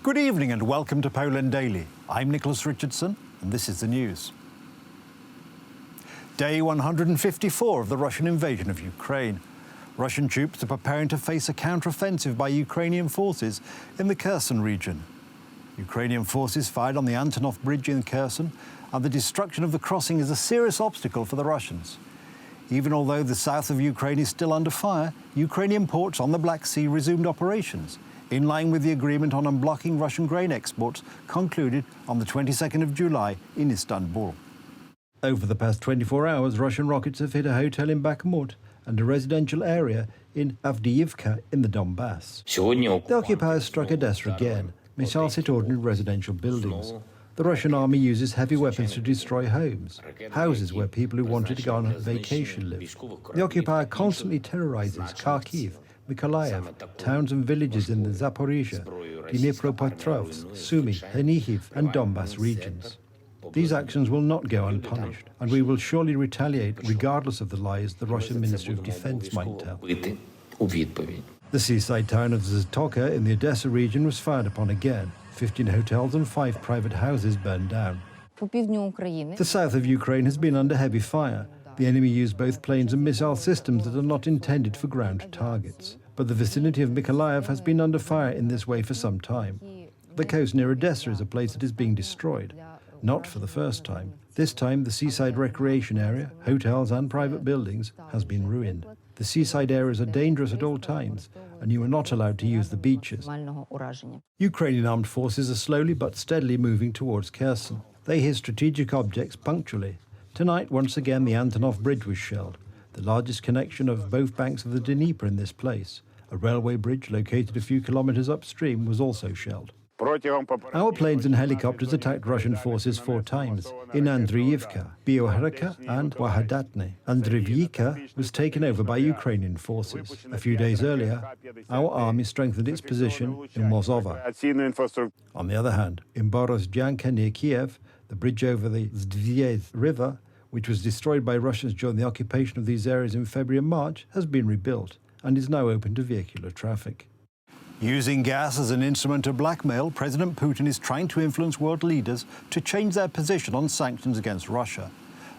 Good evening and welcome to Poland Daily. I'm Nicholas Richardson and this is the news. Day 154 of the Russian invasion of Ukraine. Russian troops are preparing to face a counter-offensive by Ukrainian forces in the Kherson region. Ukrainian forces fired on the Antonov Bridge in Kherson, and the destruction of the crossing is a serious obstacle for the Russians. Even although the south of Ukraine is still under fire, Ukrainian ports on the Black Sea resumed operations, in line with the agreement on unblocking Russian grain exports concluded on the 22nd of July in Istanbul. Over the past 24 hours, Russian rockets have hit a hotel in Bakhmut and a residential area in Avdiivka in the Donbass. The occupiers struck Odessa again, missiles hit ordinary residential buildings. The Russian army uses heavy weapons to destroy homes, houses where people who wanted to go on vacation live. The occupier constantly terrorizes Kharkiv, Mykolaiv, towns and villages in the Zaporizhia, Dnipropetrovsk, Sumy, Chernihiv and Donbass regions. These actions will not go unpunished, and we will surely retaliate regardless of the lies the Russian Ministry of Defense might tell. The seaside town of Zatoka in the Odessa region was fired upon again. 15 hotels and 5 private houses burned down. The south of Ukraine has been under heavy fire. The enemy used both planes and missile systems that are not intended for ground targets. But the vicinity of Mykolaiv has been under fire in this way for some time. The coast near Odessa is a place that is being destroyed. Not for the first time. This time, the seaside recreation area, hotels and private buildings, has been ruined. The seaside areas are dangerous at all times, and you are not allowed to use the beaches. Ukrainian armed forces are slowly but steadily moving towards Kherson. They hit strategic objects punctually. Tonight, once again, the Antonov Bridge was shelled, the largest connection of both banks of the Dnieper in this place. A railway bridge located a few kilometers upstream was also shelled. Our planes and helicopters attacked Russian forces 4 times in Andriivka, Biohrika and Wahadatne. Andriivka was taken over by Ukrainian forces. A few days earlier, our army strengthened its position in Mozova. On the other hand, in Borozhyanka near Kiev, the bridge over the Zdviez River, which was destroyed by Russians during the occupation of these areas in February and March, has been rebuilt and is now open to vehicular traffic. Using gas as an instrument of blackmail, President Putin is trying to influence world leaders to change their position on sanctions against Russia.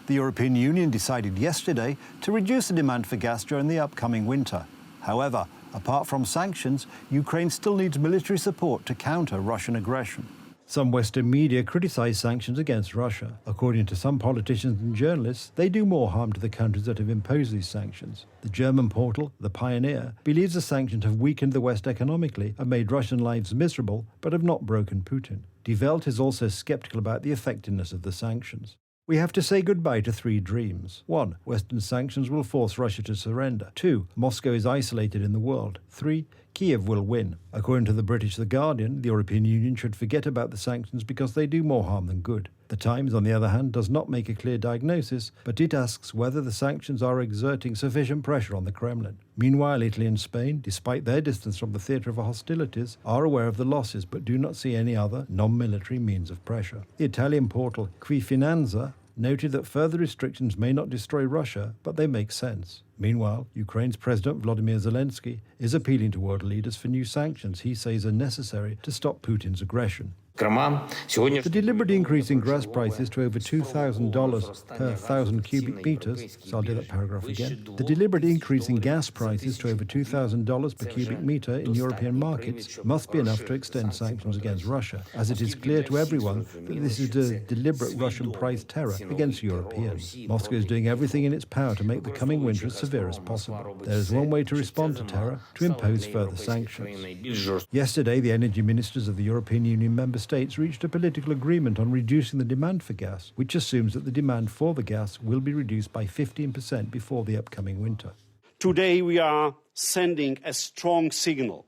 The European Union decided yesterday to reduce the demand for gas during the upcoming winter. However, apart from sanctions, Ukraine still needs military support to counter Russian aggression. Some Western media criticize sanctions against Russia. According to some politicians and journalists, they do more harm to the countries that have imposed these sanctions. The German portal, The Pioneer, believes the sanctions have weakened the West economically and made Russian lives miserable, but have not broken Putin. Die Welt is also skeptical about the effectiveness of the sanctions. We have to say goodbye to 3 dreams. 1. Western sanctions will force Russia to surrender. 2. Moscow is isolated in the world. 3. Kiev will win. According to the British The Guardian, the European Union should forget about the sanctions because they do more harm than good. The Times, on the other hand, does not make a clear diagnosis, but it asks whether the sanctions are exerting sufficient pressure on the Kremlin. Meanwhile, Italy and Spain, despite their distance from the theatre of hostilities, are aware of the losses but do not see any other non-military means of pressure. The Italian portal Qui Finanza noted that further restrictions may not destroy Russia, but they make sense. Meanwhile, Ukraine's President Vladimir Zelensky is appealing to world leaders for new sanctions he says are necessary to stop Putin's aggression. The deliberate increase in gas prices to over $2,000 per 1,000 cubic meters, so I'll do that paragraph again. The deliberate increase in gas prices to over $2,000 per cubic meter in European markets must be enough to extend sanctions against Russia, as it is clear to everyone that this is a deliberate Russian price terror against Europeans. Moscow is doing everything in its power to make the coming winter as severe as possible. There is one way to respond to terror: to impose further sanctions. Yesterday, the energy ministers of the European Union member states reached a political agreement on reducing the demand for gas, which assumes that the demand for the gas will be reduced by 15% before the upcoming winter. Today we are sending a strong signal,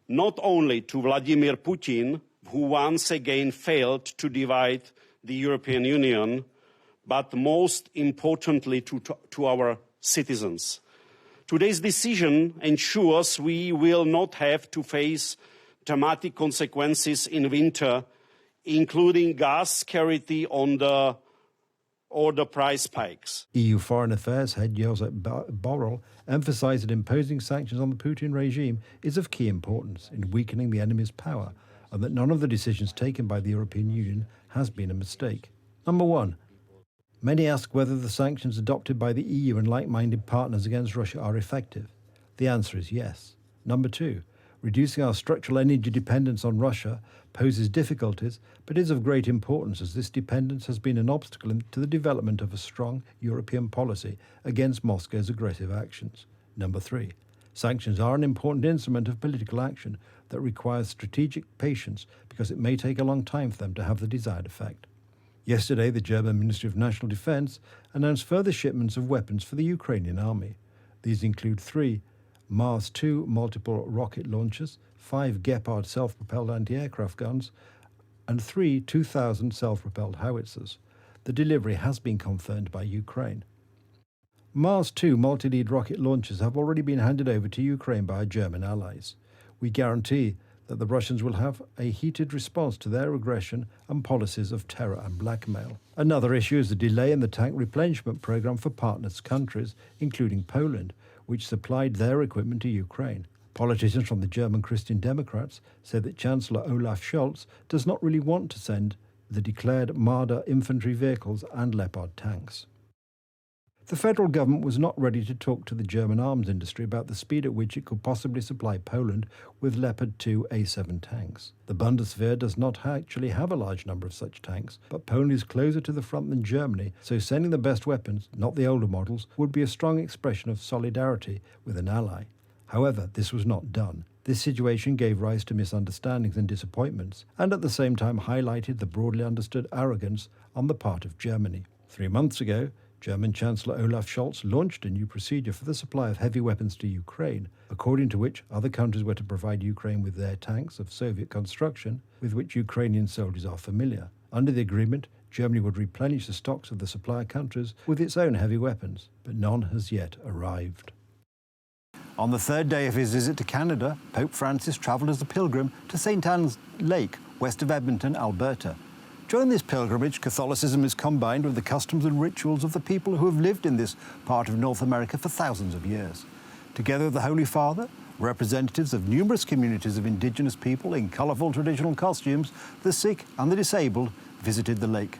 not only to Vladimir Putin, who once again failed to divide the European Union, but most importantly to our citizens. Today's decision ensures we will not have to face dramatic consequences in winter, including gas scarcity or the price spikes. EU Foreign Affairs head Josep Borrell emphasized that imposing sanctions on the Putin regime is of key importance in weakening the enemy's power and that none of the decisions taken by the European Union has been a mistake. Number one, many ask whether the sanctions adopted by the EU and like-minded partners against Russia are effective. The answer is yes. Number two, reducing our structural energy dependence on Russia poses difficulties, but is of great importance as this dependence has been an obstacle to the development of a strong European policy against Moscow's aggressive actions. Number three, sanctions are an important instrument of political action that requires strategic patience because it may take a long time for them to have the desired effect. Yesterday, the German Ministry of National Defense announced further shipments of weapons for the Ukrainian army. These include 3 Mars 2 multiple rocket launchers, 5 Gepard self-propelled anti-aircraft guns, and 3 2000 self-propelled howitzers. The delivery has been confirmed by Ukraine. Mars 2 multi-lead rocket launchers have already been handed over to Ukraine by our German allies. We guarantee that the Russians will have a heated response to their aggression and policies of terror and blackmail. Another issue is the delay in the tank replenishment program for partners countries, including Poland, which supplied their equipment to Ukraine. Politicians from the German Christian Democrats said that Chancellor Olaf Scholz does not really want to send the declared Marder infantry vehicles and Leopard tanks. The federal government was not ready to talk to the German arms industry about the speed at which it could possibly supply Poland with Leopard 2 A7 tanks. The Bundeswehr does not actually have a large number of such tanks, but Poland is closer to the front than Germany, so sending the best weapons, not the older models, would be a strong expression of solidarity with an ally. However, this was not done. This situation gave rise to misunderstandings and disappointments, and at the same time highlighted the broadly understood arrogance on the part of Germany. 3 months ago, German Chancellor Olaf Scholz launched a new procedure for the supply of heavy weapons to Ukraine, according to which other countries were to provide Ukraine with their tanks of Soviet construction, with which Ukrainian soldiers are familiar. Under the agreement, Germany would replenish the stocks of the supplier countries with its own heavy weapons, but none has yet arrived. On the third day of his visit to Canada, Pope Francis travelled as a pilgrim to St. Anne's Lake, west of Edmonton, Alberta. During this pilgrimage, Catholicism is combined with the customs and rituals of the people who have lived in this part of North America for thousands of years. Together with the Holy Father, representatives of numerous communities of Indigenous people in colourful traditional costumes, the sick and the disabled visited the lake.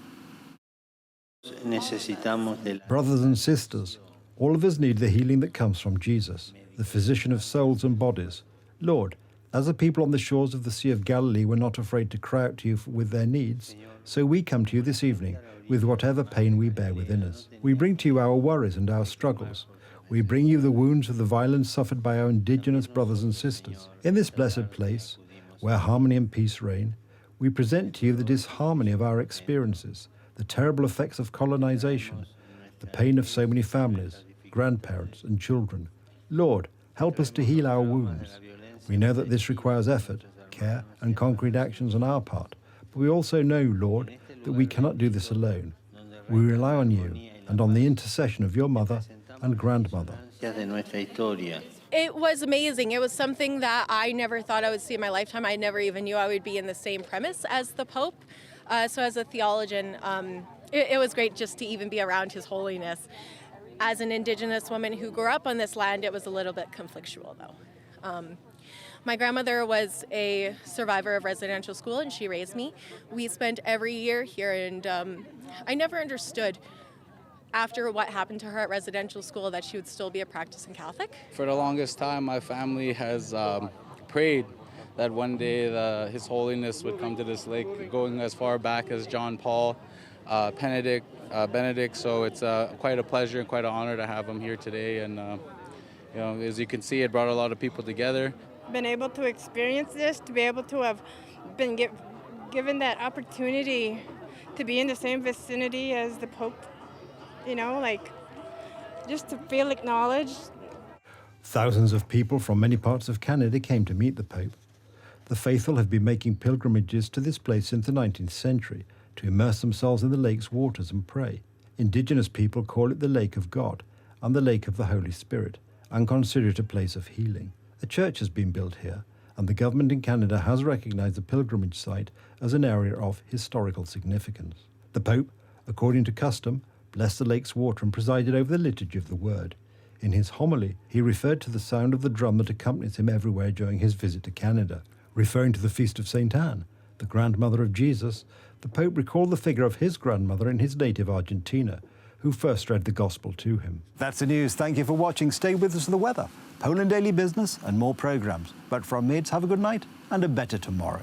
Brothers and sisters, all of us need the healing that comes from Jesus, the physician of souls and bodies. Lord, as the people on the shores of the Sea of Galilee were not afraid to cry out to you with their needs, so we come to you this evening with whatever pain we bear within us. We bring to you our worries and our struggles. We bring you the wounds of the violence suffered by our Indigenous brothers and sisters. In this blessed place, where harmony and peace reign, we present to you the disharmony of our experiences, the terrible effects of colonization, the pain of so many families, grandparents and children. Lord, help us to heal our wounds. We know that this requires effort, care and concrete actions on our part, but we also know, Lord, that we cannot do this alone. We rely on you and on the intercession of your mother and grandmother. It was amazing. It was something that I never thought I would see in my lifetime. I never even knew I would be in the same premise as the Pope. So as a theologian, it was great just to even be around His Holiness. As an Indigenous woman who grew up on this land, it was a little bit conflictual, though. My grandmother was a survivor of residential school, and she raised me. We spent every year here, and I never understood after what happened to her at residential school that she would still be a practicing Catholic. For the longest time, my family has prayed that one day His Holiness would come to this lake, going as far back as John Paul, Benedict. So it's quite a pleasure and quite an honor to have him here today. And as you can see, it brought a lot of people together. Been able to experience this, to be able to have been given that opportunity to be in the same vicinity as the Pope, just to feel acknowledged. Thousands of people from many parts of Canada came to meet the Pope. The faithful have been making pilgrimages to this place since the 19th century to immerse themselves in the lake's waters and pray. Indigenous people call it the Lake of God and the Lake of the Holy Spirit and consider it a place of healing. A church has been built here, and the government in Canada has recognised the pilgrimage site as an area of historical significance. The Pope, according to custom, blessed the lake's water and presided over the liturgy of the Word. In his homily, he referred to the sound of the drum that accompanies him everywhere during his visit to Canada. Referring to the feast of St. Anne, the grandmother of Jesus, the Pope recalled the figure of his grandmother in his native Argentina, who first read the Gospel to him. That's the news. Thank you for watching. Stay with us for the weather, Poland Daily Business and more programmes. But from me, it's have a good night and a better tomorrow.